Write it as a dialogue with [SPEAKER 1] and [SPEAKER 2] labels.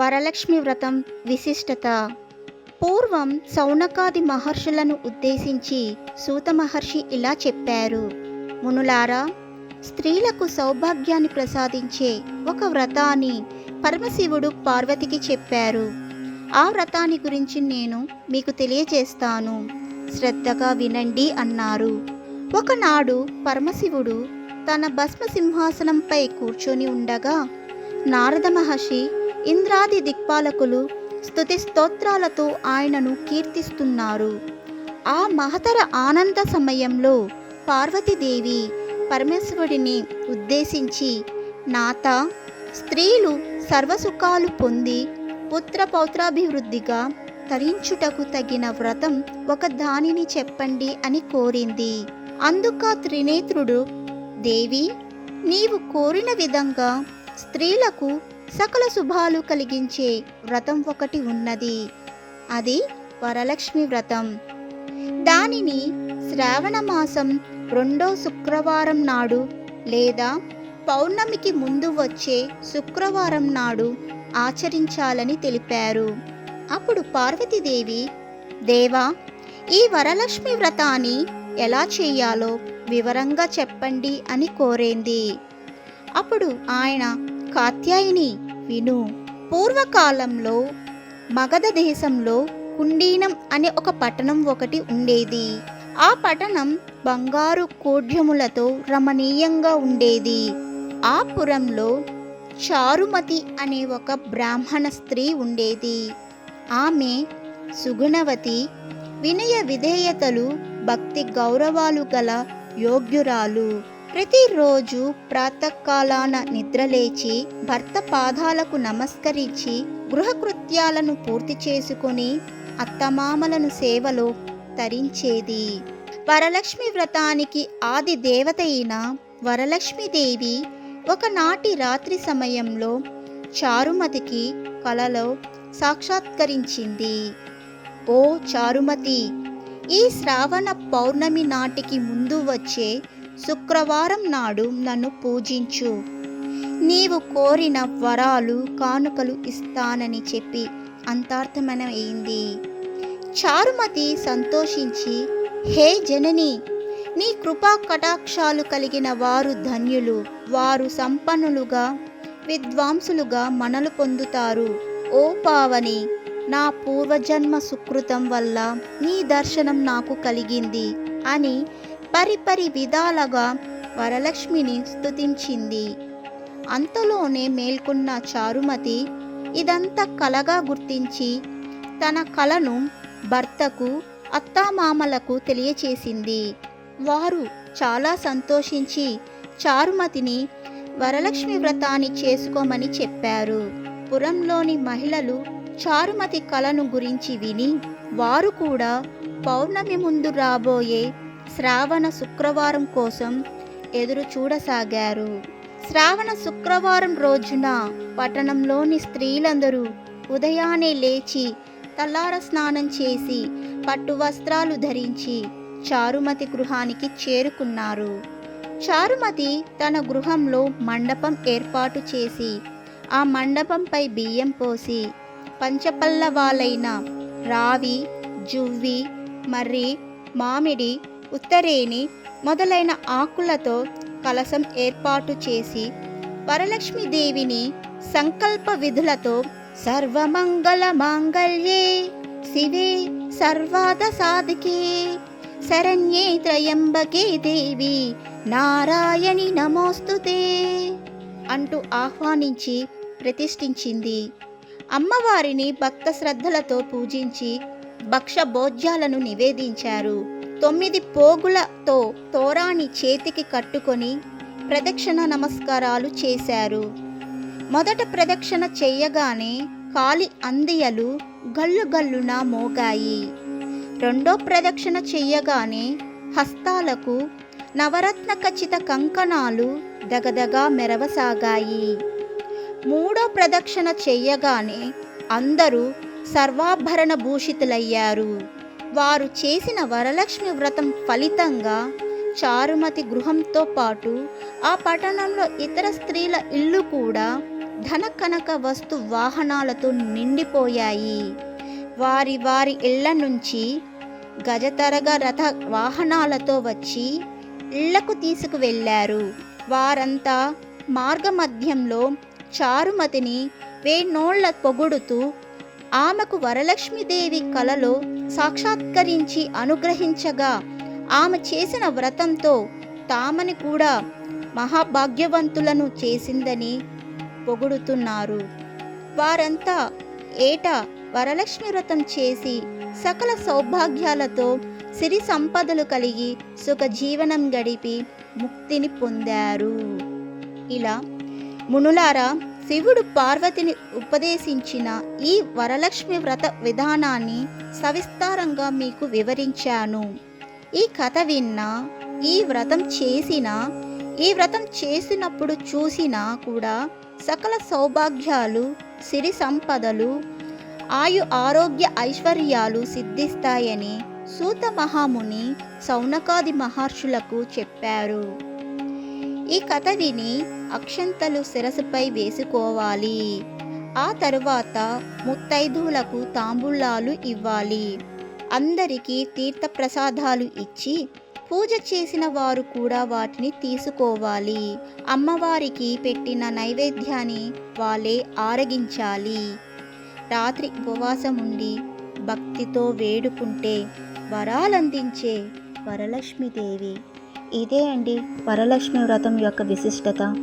[SPEAKER 1] వరలక్ష్మి వ్రతం విశిష్టత. పూర్వం శౌనకాది మహర్షులను ఉద్దేశించి సూత మహర్షి ఇలా చెప్పారు: మునులారా, స్త్రీలకు సౌభాగ్యాన్ని ప్రసాదించే ఒక వ్రతాన్ని పరమశివుడు పార్వతికి చెప్పారు. ఆ వ్రతాన్ని గురించి నేను మీకు తెలియజేస్తాను, శ్రద్ధగా వినండి అన్నారు. ఒకనాడు పరమశివుడు తన భస్మ సింహాసనంపై కూర్చొని ఉండగా నారద మహర్షి, ఇంద్రాది దిక్పాలకులు స్తుతి స్తోత్రాలతో ఆయనను కీర్తిస్తున్నారు. ఆ మహతర ఆనంద సమయంలో పార్వతీదేవి పరమేశ్వరుడిని ఉద్దేశించి, నాథ, స్త్రీలు సర్వసుఖాలు పొంది పుత్ర పౌత్రాభివృద్ధిగా తరించుటకు తగిన వ్రతం ఒక దానిని చెప్పండి అని కోరింది. అందుక త్రినేత్రుడు, దేవి, నీవు కోరిన విధంగా స్త్రీలకు సకల శుభాలు కలిగించే వ్రతం ఒకటి ఉన్నది. అది వరలక్ష్మి వ్రతం. దానిని శ్రావణ మాసం 2వ శుక్రవారం నాడు లేదా పౌర్ణమికి ముందు వచ్చే శుక్రవారం నాడు ఆచరించాలని తెలిపారు. అప్పుడు పార్వతీదేవి, దేవా, ఈ వరలక్ష్మి వ్రతాన్ని ఎలా చేయాలో వివరంగా చెప్పండి అని కోరింది. అప్పుడు ఆయన, కాత్యాయిని, విను. పూర్వకాలంలో మగధ దేశంలో కుండీనం అనే ఒక పట్టణం ఒకటి ఉండేది. ఆ పట్టణం బంగారు కోడ్యములతో రమణీయంగా ఉండేది. ఆ పురంలో చారుమతి అనే ఒక బ్రాహ్మణ స్త్రీ ఉండేది. ఆమె సుగుణవతి, వినయ విధేయతలు, భక్తి గౌరవాలు గల యోగ్యురాలు. ప్రతిరోజు ప్రాతకాలాన నిద్రలేచి భర్త పాదాలకు నమస్కరించి గృహకృత్యాలను పూర్తి చేసుకొని అత్తమామలను సేవలో తరించేది. వరలక్ష్మి వ్రతానికి ఆది దేవత అయిన వరలక్ష్మీదేవి ఒకనాటి రాత్రి సమయంలో చారుమతికి కలలో సాక్షాత్కరించింది. ఓ చారుమతి, ఈ శ్రావణ పౌర్ణమి నాటికి ముందు వచ్చే శుక్రవారం నాడు నన్ను పూజించు. నీవు కోరిన వరాలు, కానుకలు ఇస్తానని చెప్పి అంతర్థమైంది. చారుమతి సంతోషించి, హే జనని, నీ కృపా కటాక్షాలు కలిగిన వారు ధన్యులు. వారు సంపన్నులుగా, విద్వాంసులుగా మనలు పొందుతారు. ఓ పావని, నా పూర్వజన్మ సుకృతం వల్ల నీ దర్శనం నాకు కలిగింది అని పరిపరి విధాలుగా వరలక్ష్మిని స్తుతించింది. అంతలోనే మేల్కొన్న చారుమతి ఇదంతా కలగా గుర్తించి తన కలను భర్తకు, అత్తామామలకు తెలియచేసింది. వారు చాలా సంతోషించి చారుమతిని వరలక్ష్మి వ్రతాన్ని చేసుకోమని చెప్పారు. పురంలోని మహిళలు చారుమతి కలను గురించి విని వారు కూడా పౌర్ణమి ముందు రాబోయే శ్రావణ శుక్రవారం కోసం ఎదురు చూడసాగారు. శ్రావణ శుక్రవారం రోజున పట్టణంలోని స్త్రీలందరూ ఉదయాన్నే లేచి తలార స్నానం చేసి పట్టు వస్త్రాలు ధరించి చారుమతి గృహానికి చేరుకున్నారు. చారుమతి తన గృహంలో మండపం ఏర్పాటు చేసి ఆ మండపంపై బియ్యం పోసి పంచపల్లవాలైన రావి, జువ్వి, మర్రి, మామిడి, ఉత్తరేణి మొదలైన ఆకులతో కలశం ఏర్పాటు చేసి వరలక్ష్మీదేవిని సంకల్ప విధులతో సర్వమంగళ మాంగళ్యే శివే సర్వాద సాధికే శరణ్యే త్రయంబకే దేవి నారాయణి నమోస్తుతే అంటూ ఆహ్వానించి ప్రతిష్ఠించింది. అమ్మవారిని భక్త శ్రద్ధలతో పూజించి భక్ష భోజ్యాలను నివేదించారు. 9 పోగులతో తోరాని చేతికి కట్టుకొని ప్రదక్షిణ నమస్కారాలు చేశారు. మొదట ప్రదక్షిణ చెయ్యగానే కాలి అందియలు గల్లు గల్లున మోగాయి. రెండో ప్రదక్షిణ చెయ్యగానే హస్తాలకు నవరత్న ఖచ్చిత కంకణాలు దగదగా మెరవసాగాయి. మూడో ప్రదక్షిణ చెయ్యగానే అందరూ సర్వాభరణ భూషితులయ్యారు. వారు చేసిన వరలక్ష్మి వ్రతం ఫలితంగా చారుమతి గృహంతో పాటు ఆ పట్టణంలో ఇతర స్త్రీల ఇల్లు కూడా ధన కనక వస్తు వాహనాలతో నిండిపోయాయి. వారి వారి ఇళ్ల నుంచి గజతరగ రథ వాహనాలతో వచ్చి ఇళ్లకు తీసుకువెళ్ళారు. వారంతా మార్గమధ్యంలో చారుమతిని వేణోళ్ల పొగుడుతూ ఆమెకు వరలక్ష్మీదేవి కలలో సాక్షాత్కరించి అనుగ్రహించగా ఆమె చేసిన వ్రతంతో తామని కూడా మహాభాగ్యవంతులను చేసిందని పొగుడుతున్నారు. వారంతా ఏటా వరలక్ష్మి వ్రతం చేసి సకల సౌభాగ్యాలతో సిరి సంపదలు కలిగి సుఖ జీవనం గడిపి ముక్తిని పొందారు. ఇలా మునులారా, శివుడు పార్వతిని ఉపదేశించిన ఈ వరలక్ష్మి వ్రత విధానాన్ని సవిస్తారంగా మీకు వివరించాను. ఈ కథ విన్నా, ఈ వ్రతం చేసినప్పుడు చూసినా కూడా సకల సౌభాగ్యాలు, సిరి సంపదలు, ఆయు ఆరోగ్య ఐశ్వర్యాలు సిద్ధిస్తాయని సూత మహాముని సౌనకాది మహర్షులకు చెప్పారు. ఈ కథ విని అక్షంతలు శిరసుపై వేసుకోవాలి. ఆ తరువాత ముత్తైదువులకు తాంబూలాలు ఇవ్వాలి. అందరికీ తీర్థప్రసాదాలు ఇచ్చి పూజ చేసిన వారు కూడా వాటిని తీసుకోవాలి. అమ్మవారికి పెట్టిన నైవేద్యాన్ని వాళ్ళే ఆరగించాలి. రాత్రి ఉపవాసం ఉండి భక్తితో వేడుకుంటే వరాలందించే వరలక్ష్మీదేవి. ఇదే అండి వరలక్ష్మి వ్రతం యొక్క విశిష్టత.